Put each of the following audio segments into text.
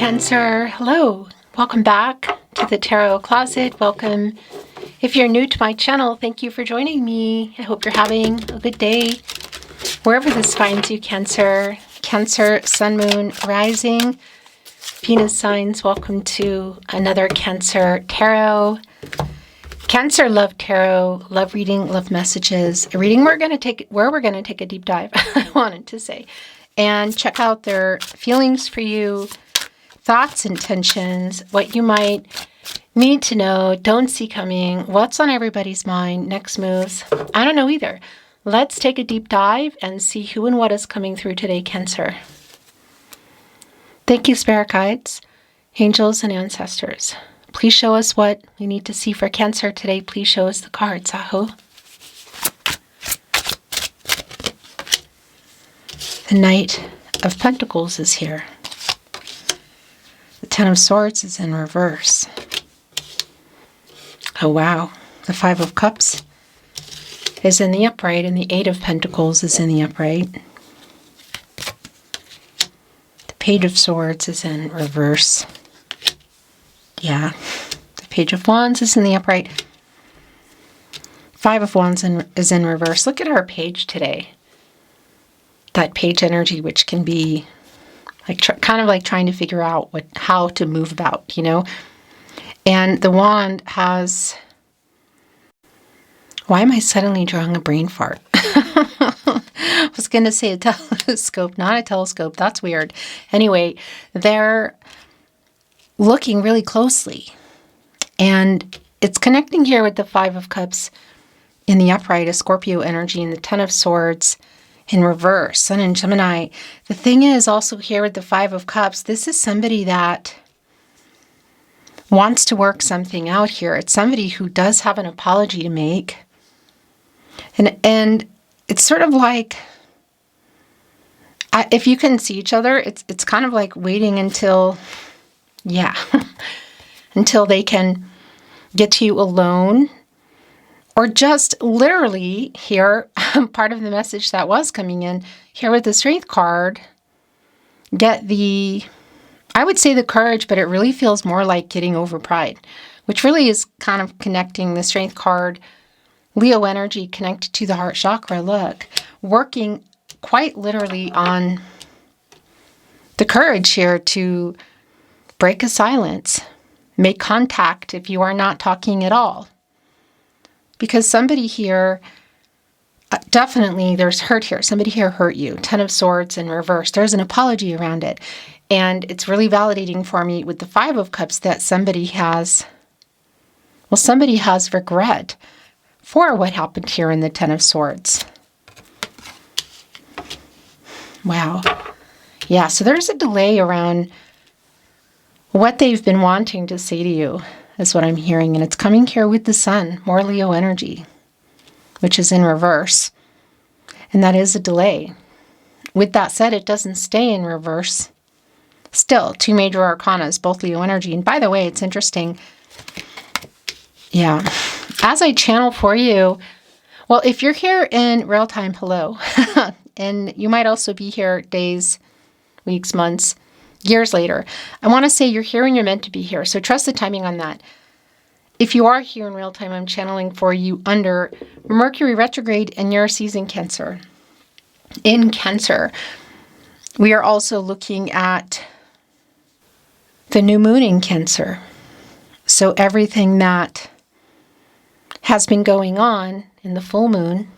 Cancer. Hello. Welcome back to the Tarot Closet. Welcome. If you're new to my channel, thank you for joining me. I hope you're having a good day. Wherever this finds you, Cancer. Cancer, Sun, Moon, Rising, Venus signs. Welcome to another Cancer Tarot. Cancer love tarot, love reading, love messages. A reading where we're going to take a deep dive, I wanted to say. And check out their feelings for you, thoughts, intentions, what you might need to know, don't see coming, what's on everybody's mind, next moves. I don't know either. Let's take a deep dive and see who and what is coming through today, Cancer. Thank you, Spirit Guides, Angels, and Ancestors. Please show us what we need to see for Cancer today. Please show us the cards, Aho. The Knight of Pentacles is here. The Ten of Swords is in reverse. Oh, wow. The Five of Cups is in the upright, and the Eight of Pentacles is in the upright. The Page of Swords is in reverse. Yeah. The Page of Wands is in the upright. Five of Wands is in reverse. Look at our page today. That page energy, which can be like kind of like trying to figure out how to move about, you know. And the wand has. Why am I suddenly drawing a brain fart? I was going to say a telescope, not a telescope. That's weird. Anyway, they're looking really closely, and it's connecting here with the Five of Cups in the upright, a Scorpio energy, and the Ten of Swords in reverse, Sun and Gemini. The thing is also here with the Five of Cups, this is somebody that wants to work something out here. It's somebody who does have an apology to make. And it's sort of like, if you can see each other, it's kind of like waiting until, until they can get to you alone. Or just literally here, part of the message that was coming in, here with the Strength card, get I would say the courage, but it really feels more like getting over pride, which really is kind of connecting the Strength card, Leo energy connected to the heart chakra. Look, working quite literally on the courage here to break a silence, make contact if you are not talking at all. Because somebody here, definitely there's hurt here. Somebody here hurt you. Ten of Swords in reverse. There's an apology around it. And it's really validating for me with the Five of Cups that somebody has regret for what happened here in the Ten of Swords. Wow. Yeah, so there's a delay around what they've been wanting to say to you, is what I'm hearing. And it's coming here with the Sun, more Leo energy, which is in reverse. And that is a delay. With that said, it doesn't stay in reverse. Still, two major arcanas, both Leo energy. And by the way, it's interesting. Yeah. As I channel for you, well, if you're here in real time, hello. And you might also be here days, weeks, months, years later. I want to say you're here and you're meant to be here. So trust the timing on that. If you are here in real time, I'm channeling for you under Mercury retrograde and your season Cancer. In Cancer, we are also looking at the new moon in Cancer. So everything that has been going on in the full moon,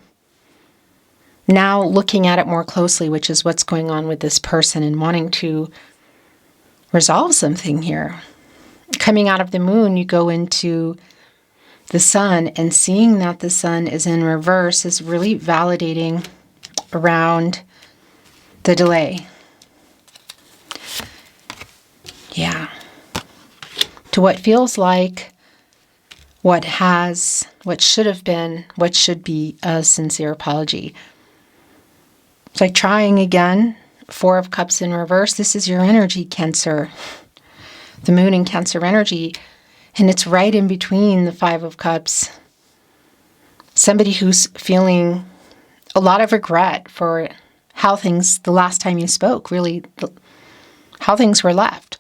now looking at it more closely, which is what's going on with this person and wanting to resolve something here. Coming out of the moon, you go into the Sun, and seeing that the Sun is in reverse is really validating around the delay. Yeah. To what feels like what should have been, what should be a sincere apology. It's like trying again. Four of Cups in reverse. This is your energy, Cancer. The moon in Cancer energy. And it's right in between the Five of Cups. Somebody who's feeling a lot of regret for how things, the last time you spoke, really, how things were left.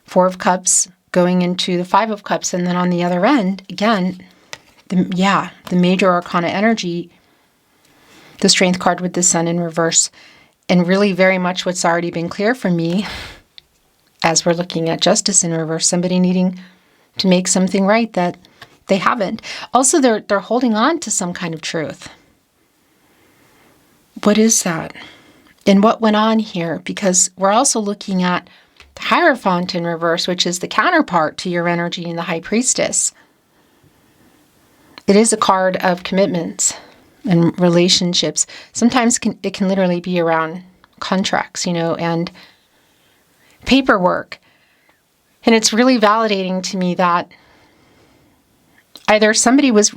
Four of Cups going into the Five of Cups. And then on the other end, again, the major arcana energy, the Strength card with the Sun in reverse. And really very much what's already been clear for me as we're looking at Justice in reverse, somebody needing to make something right that they haven't. Also, they're holding on to some kind of truth. What is that? And what went on here? Because we're also looking at the Hierophant in reverse, which is the counterpart to your energy in the High Priestess. It is a card of commitments and relationships. Sometimes it can literally be around contracts, and paperwork. And it's really validating to me that either somebody was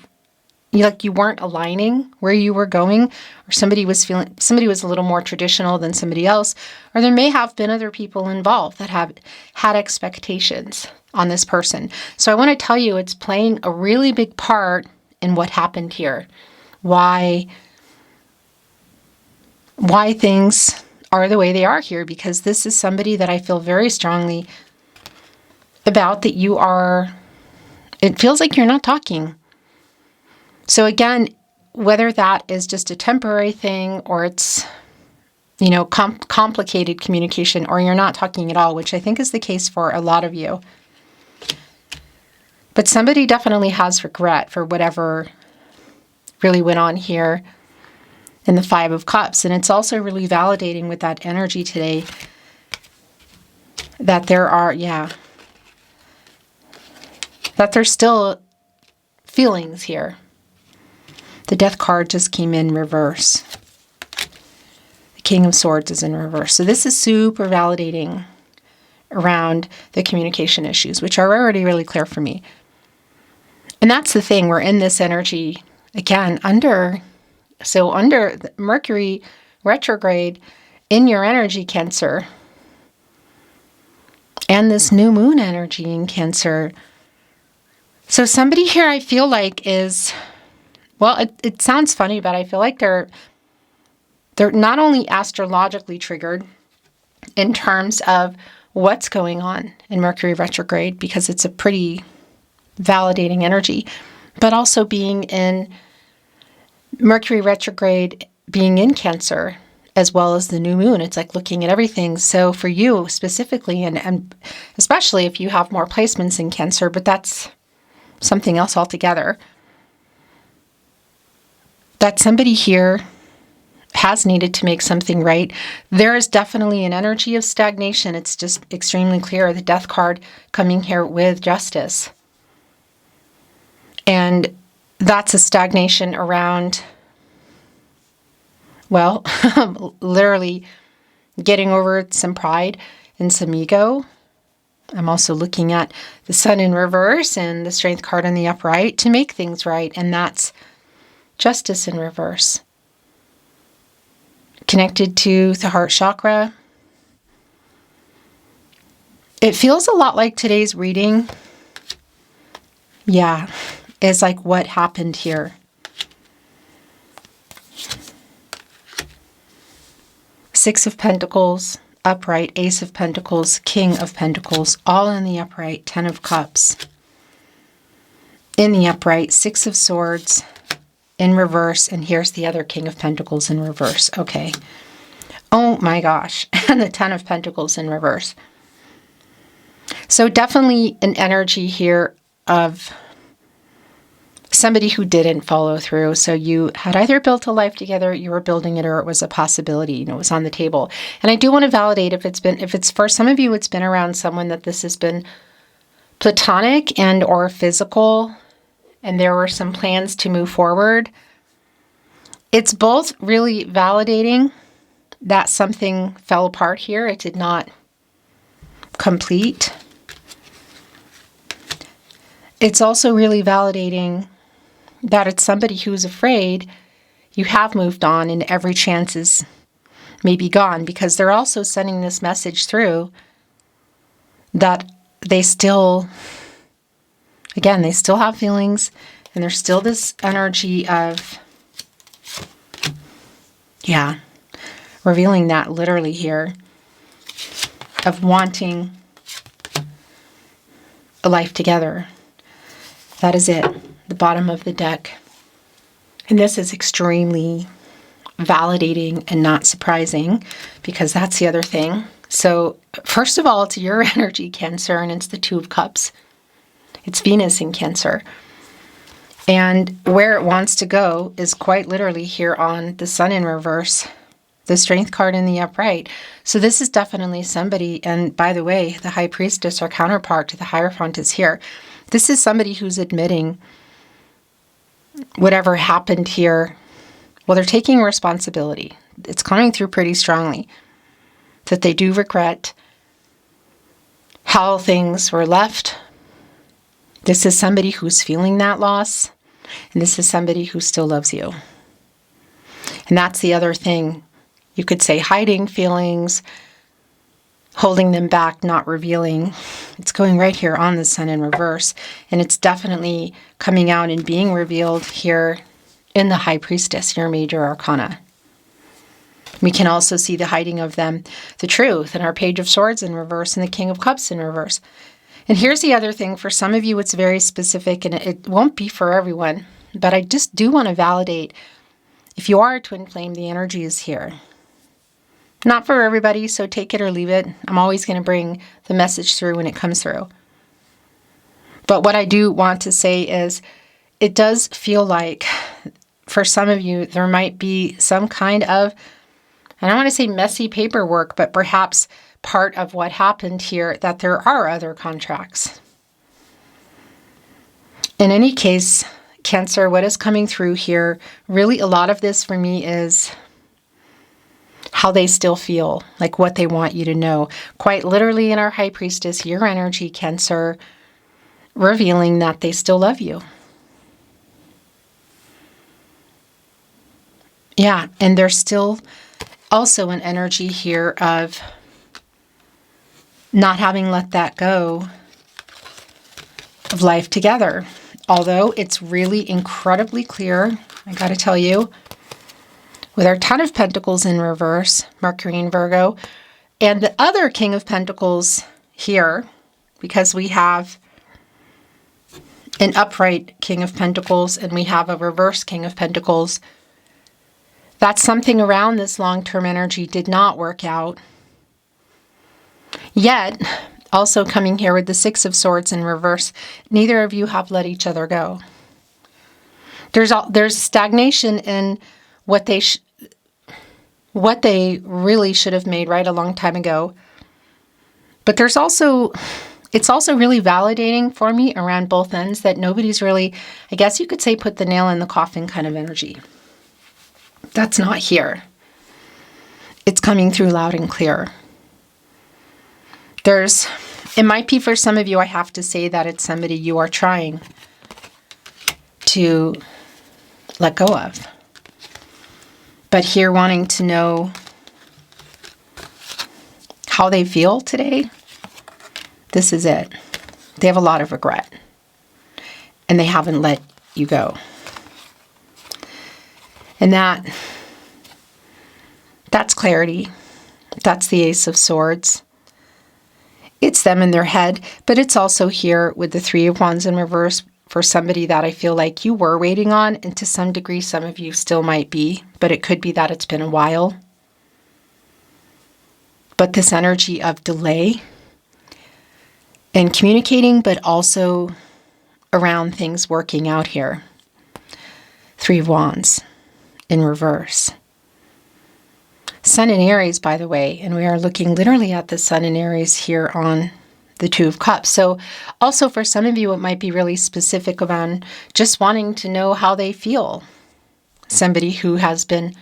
you weren't aligning where you were going, or somebody was a little more traditional than somebody else, or there may have been other people involved that have had expectations on this person. So I want to tell you, it's playing a really big part in what happened here. Why things are the way they are here, because this is somebody that I feel very strongly about, that it feels like you're not talking. So again, whether that is just a temporary thing, or it's, complicated communication, or you're not talking at all, which I think is the case for a lot of you. But somebody definitely has regret for whatever really went on here in the Five of Cups. And it's also really validating with that energy today that that there's still feelings here. The Death card just came in reverse. The King of Swords is in reverse. So this is super validating around the communication issues, which are already really clear for me. And that's the thing. We're in this energy, again, under Mercury retrograde in your energy, Cancer, and this new moon energy in Cancer. So somebody here I feel like is, well, it sounds funny, but I feel like they're not only astrologically triggered in terms of what's going on in Mercury retrograde, because it's a pretty validating energy, but also being in Mercury retrograde, being in Cancer, as well as the new moon. It's like looking at everything. So for you specifically, and especially if you have more placements in Cancer, but that's something else altogether, that somebody here has needed to make something right. There is definitely an energy of stagnation. It's just extremely clear. The Death card coming here with Justice. And that's a stagnation around, well, literally getting over some pride and some ego. I'm also looking at the Sun in reverse and the Strength card in the upright to make things right. And that's Justice in reverse. Connected to the heart chakra. It feels a lot like today's reading. Yeah, it's like what happened here. Six of Pentacles, upright, Ace of Pentacles, King of Pentacles, all in the upright, 10 of Cups. In the upright, Six of Swords in reverse, and here's the other King of Pentacles in reverse. Okay. Oh my gosh. And the 10 of Pentacles in reverse. So definitely an energy here of somebody who didn't follow through. So you had either built a life together, you were building it, or it was a possibility, it was on the table. And I do want to validate if it's for some of you, it's been around someone that this has been platonic and or physical, and there were some plans to move forward. It's both really validating that something fell apart here. It did not complete. It's also really validating that it's somebody who's afraid you have moved on and every chance is maybe gone, because they're also sending this message through that they still have feelings, and there's still this energy of, revealing that literally here, of wanting life together. That is it, the bottom of the deck. And this is extremely validating and not surprising, because that's the other thing. So first of all, it's your energy, Cancer, and it's the Two of Cups. It's Venus in Cancer. And where it wants to go is quite literally here on the Sun in reverse, the Strength card in the upright. So this is definitely somebody, and by the way, the High Priestess, our counterpart to the Hierophant, is here. This is somebody who's admitting whatever happened here. Well, they're taking responsibility. It's coming through pretty strongly that they do regret how things were left. This is somebody who's feeling that loss, and this is somebody who still loves you. And that's the other thing. You could say hiding feelings, holding them back, not revealing. It's going right here on the Sun in reverse, and it's definitely coming out and being revealed here in the High Priestess, your major arcana. We can also see the hiding of them, the Truth, and our Page of Swords in reverse, and the King of Cups in reverse. And here's the other thing. For some of you, it's very specific, and it won't be for everyone, but I just do want to validate, if you are a twin flame, the energy is here. Not for everybody, so take it or leave it. I'm always going to bring the message through when it comes through. But what I do want to say is, it does feel like, for some of you, there might be some kind of, I don't want to say messy paperwork, but perhaps part of what happened here, that there are other contracts. In any case, Cancer, what is coming through here, really a lot of this for me is how they still feel, like what they want you to know. Quite literally in our High Priestess, your energy, Cancer, revealing that they still love you. Yeah, and there's still also an energy here of not having let that go of life together. Although it's really incredibly clear, I gotta tell you, with our Ten of Pentacles in reverse, Mercury in Virgo, and the other King of Pentacles here, because we have an upright King of Pentacles and we have a reverse King of Pentacles, that's something around this long-term energy did not work out. Yet, also coming here with the Six of Swords in reverse, neither of you have let each other go. There's stagnation in what they really should have made right a long time ago. But it's also really validating for me around both ends that nobody's really, I guess you could say, put the nail in the coffin kind of energy. That's not here. It's coming through loud and clear. It might be for some of you, I have to say that it's somebody you are trying to let go of. But here wanting to know how they feel today, this is it. They have a lot of regret. And they haven't let you go. And that's clarity. That's the Ace of Swords. It's them in their head, but it's also here with the Three of Wands in reverse for somebody that I feel like you were waiting on, and to some degree some of you still might be, but it could be that it's been a while. But this energy of delay and communicating, but also around things working out here. Three of Wands in reverse. Sun in Aries, by the way, and we are looking literally at the Sun in Aries here on the Two of Cups. So also for some of you, it might be really specific around just wanting to know how they feel. Somebody who has been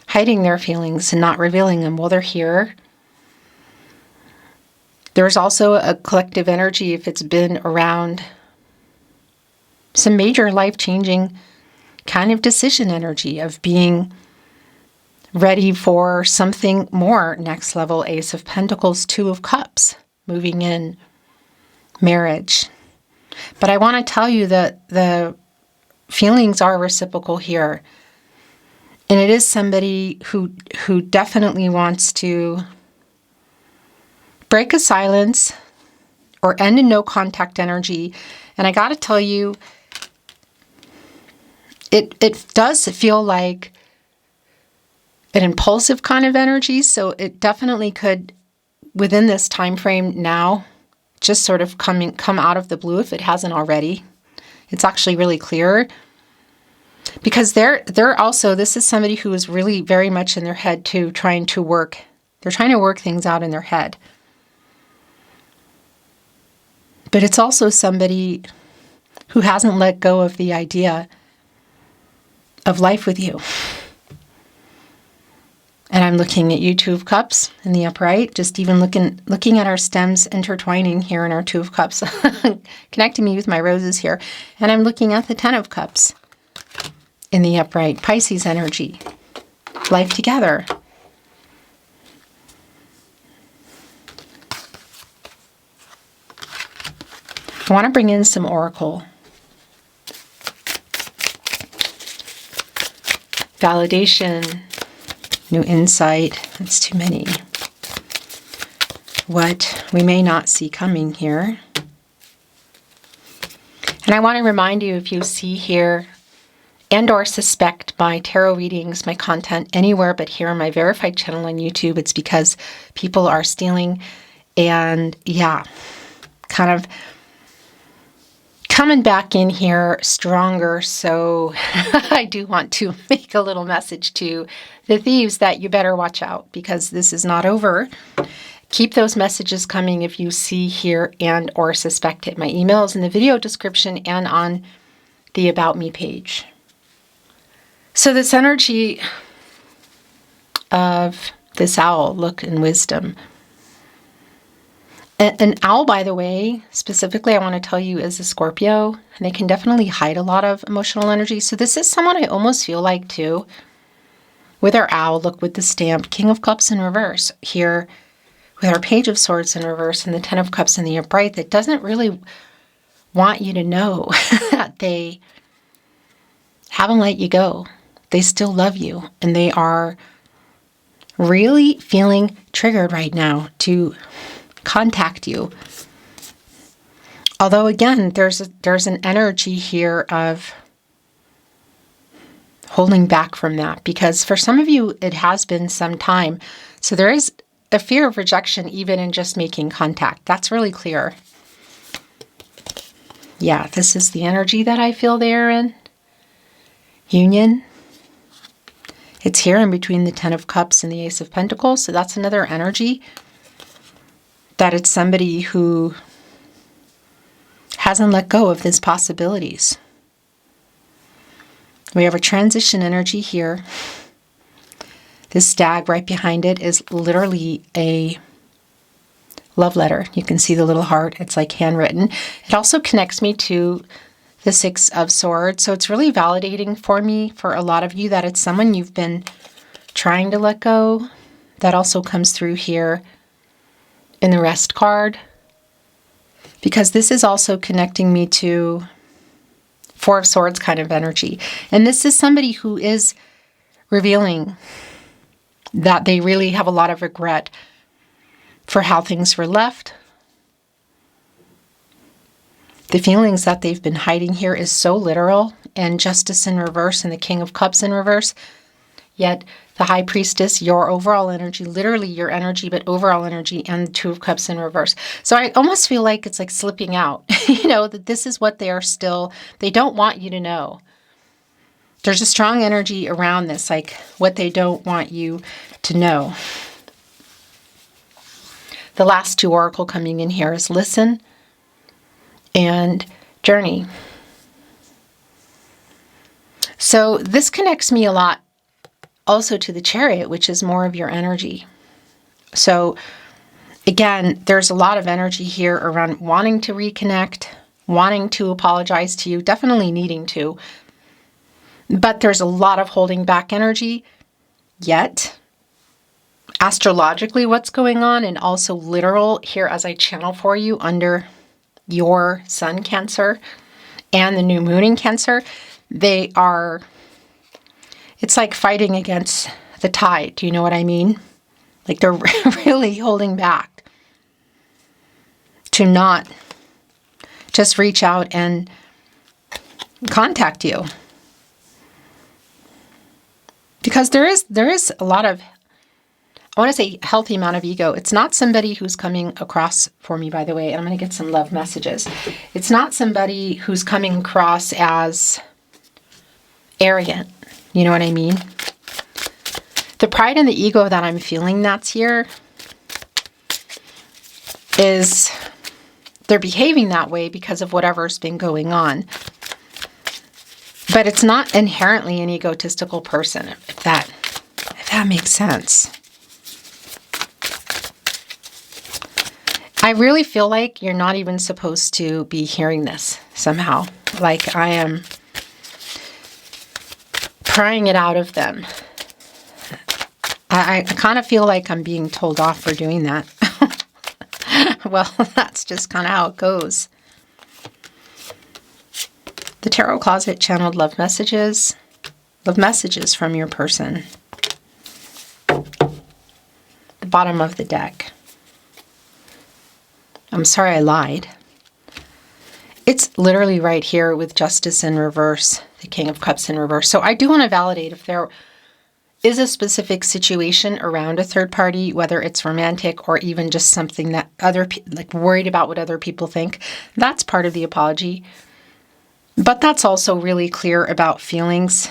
hiding their feelings and not revealing them. Well, they're here. There's also a collective energy if it's been around some major life-changing kind of decision energy of being ready for something more next level. Ace of Pentacles, Two of Cups, moving in, marriage. But I want to tell you that the feelings are reciprocal here. And it is somebody who definitely wants to break a silence, or end in no contact energy. And I got to tell you, it does feel like an impulsive kind of energy. So it definitely could, within this time frame now, just sort of come out of the blue if it hasn't already. It's actually really clear. Because they're also, this is somebody who is really very much in their head too, trying to work things out in their head. But it's also somebody who hasn't let go of the idea of life with you. And I'm looking at you, Two of Cups in the upright, just even looking at our stems intertwining here in our Two of Cups, connecting me with my roses here. And I'm looking at the Ten of Cups in the upright, Pisces energy, life together. I want to bring in some oracle. Validation, new insight. That's too many. What we may not see coming here. And I want to remind you, if you see here and or suspect my tarot readings, my content anywhere but here on my verified channel on YouTube, it's because people are stealing and kind of coming back in here stronger. So I do want to make a little message to the thieves that you better watch out, because this is not over. Keep those messages coming if you see, hear, and or suspect it. My email is in the video description and on the About Me page. So this energy of this owl, look and wisdom. An owl, by the way, specifically, I want to tell you, is a Scorpio, and they can definitely hide a lot of emotional energy. So this is someone I almost feel like, too, with our owl, look, with the stamp, King of Cups in reverse, here with our Page of Swords in reverse and the Ten of Cups in the upright, that doesn't really want you to know that they haven't let you go. They still love you, and they are really feeling triggered right now to contact you. Although again, there's an energy here of holding back from that, because for some of you it has been some time. So there is a fear of rejection even in just making contact. That's really clear. Yeah, this is the energy that I feel there in union. It's here in between the Ten of Cups and the Ace of Pentacles. So that's another energy that it's somebody who hasn't let go of these possibilities. We have a transition energy here. This stag right behind it is literally a love letter. You can see the little heart. It's like handwritten. It also connects me to the Six of Swords. So it's really validating for me, for a lot of you, that it's someone you've been trying to let go. That also comes through here in the Rest card, because this is also connecting me to Four of Swords kind of energy. And this is somebody who is revealing that they really have a lot of regret for how things were left. The feelings that they've been hiding here is so literal, and Justice in reverse and the King of Cups in reverse. Yet the High Priestess, your overall energy, literally your energy, but overall energy, and the Two of Cups in reverse. So I almost feel like it's like slipping out, that this is what they are still, they don't want you to know. There's a strong energy around this, like what they don't want you to know. The last two oracle coming in here is Listen and Journey. So this connects me a lot also to the Chariot, which is more of your energy. So again, there's a lot of energy here around wanting to reconnect, wanting to apologize to you, definitely needing to. But there's a lot of holding back energy. Yet, astrologically, what's going on, and also literal here as I channel for you under your Sun Cancer and the new moon in Cancer, they are, it's like fighting against the tide. Do you know what I mean? Like they're really holding back to not just reach out and contact you. Because there is a lot of, I want to say, healthy amount of ego. It's not somebody who's coming across for me, by the way, and I'm going to get some love messages. It's not somebody who's coming across as arrogant. You know what I mean? The pride and the ego that I'm feeling that's here is they're behaving that way because of whatever's been going on. But it's not inherently an egotistical person, if that makes sense. I really feel like you're not even supposed to be hearing this somehow. Like I am prying it out of them. I kind of feel like I'm being told off for doing that. Well, that's just kind of how it goes. The Tarot Closet channeled love messages from your person. The bottom of the deck. I'm sorry I lied. It's literally right here with Justice in reverse, the King of Cups in reverse. So I do want to validate if there is a specific situation around a third party, whether it's romantic or even just something that like worried about what other people think. That's part of the apology. But that's also really clear about feelings.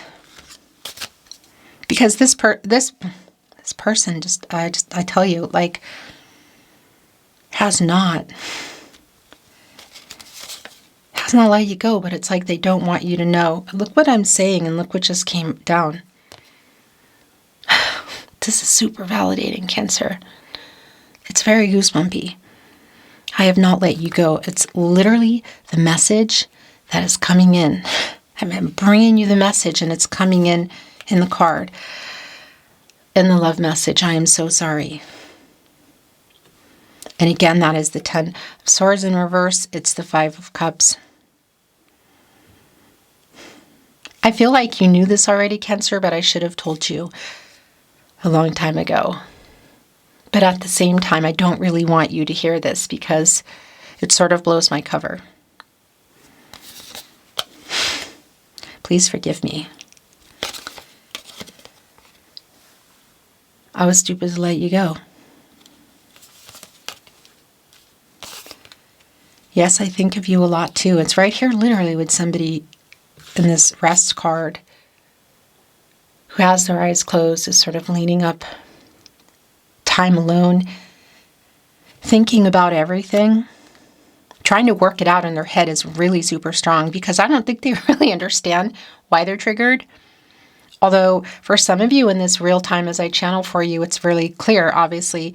Because this person I tell you, like, has not let you go, but it's like they don't want you to know. Look what I'm saying and look what just came down. This is super validating, Cancer. It's very goosebumpy. I have not let you go. It's literally the message that is coming in. I'm bringing you the message and it's coming in the card. In the love message, I am so sorry. And again, that is the 10 of Swords in reverse. It's the 5 of Cups. I feel like you knew this already, Cancer, but I should have told you a long time ago. But at the same time, I don't really want you to hear this because it sort of blows my cover. Please forgive me. I was stupid to let you go. Yes, I think of you a lot too. It's right here literally with somebody in this rest card who has their eyes closed, is sort of leaning up, time alone, thinking about everything, trying to work it out in their head is really super strong because I don't think they really understand why they're triggered. Although for some of you in this real time as I channel for you, it's really clear, obviously,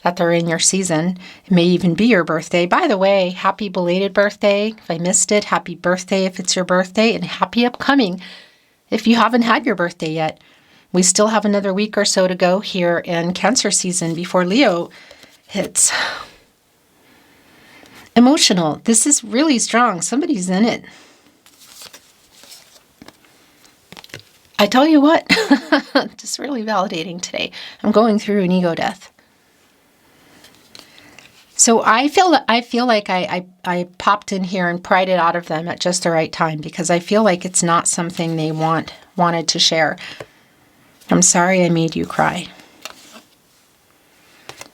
that they're in your season. It may even be your birthday. By the way, happy belated birthday. If I missed it, happy birthday if it's your birthday, and happy upcoming if you haven't had your birthday yet. We still have another week or so to go here in Cancer season before Leo hits. Emotional. This is really strong. Somebody's in it. I tell you what, just really validating today. I'm going through an ego death. So I feel like I popped in here and pried it out of them at just the right time because I feel like it's not something they wanted to share. I'm sorry I made you cry.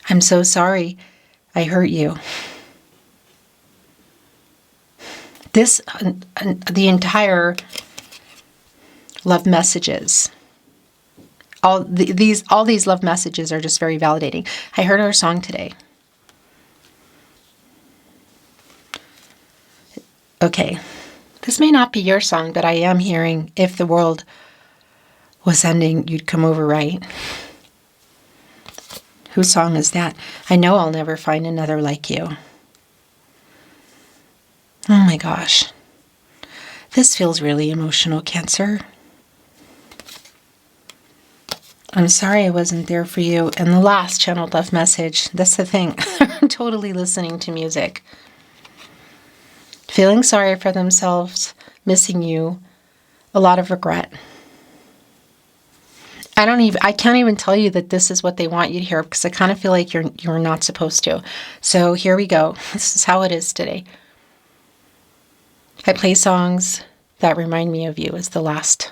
I'm so sorry I hurt you. The entire love messages, all these love messages are just very validating. I heard our song today. Okay, this may not be your song, but I am hearing if the world was ending, you'd come over, right? Whose song is that? I know I'll never find another like you. Oh my gosh. This feels really emotional, Cancer. I'm sorry I wasn't there for you. And the last channeled love message, that's the thing. They're totally listening to music. Feeling sorry for themselves, missing you, a lot of regret. I can't even tell you that this is what they want you to hear because I kind of feel like you're not supposed to. So here we go. This is how it is today. I play songs that remind me of you as the last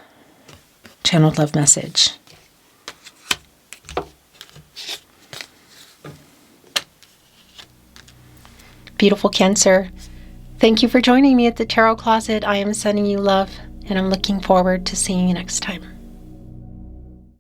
channeled love message. Beautiful Cancer, thank you for joining me at the Tarot Closet. I am sending you love, and I'm looking forward to seeing you next time.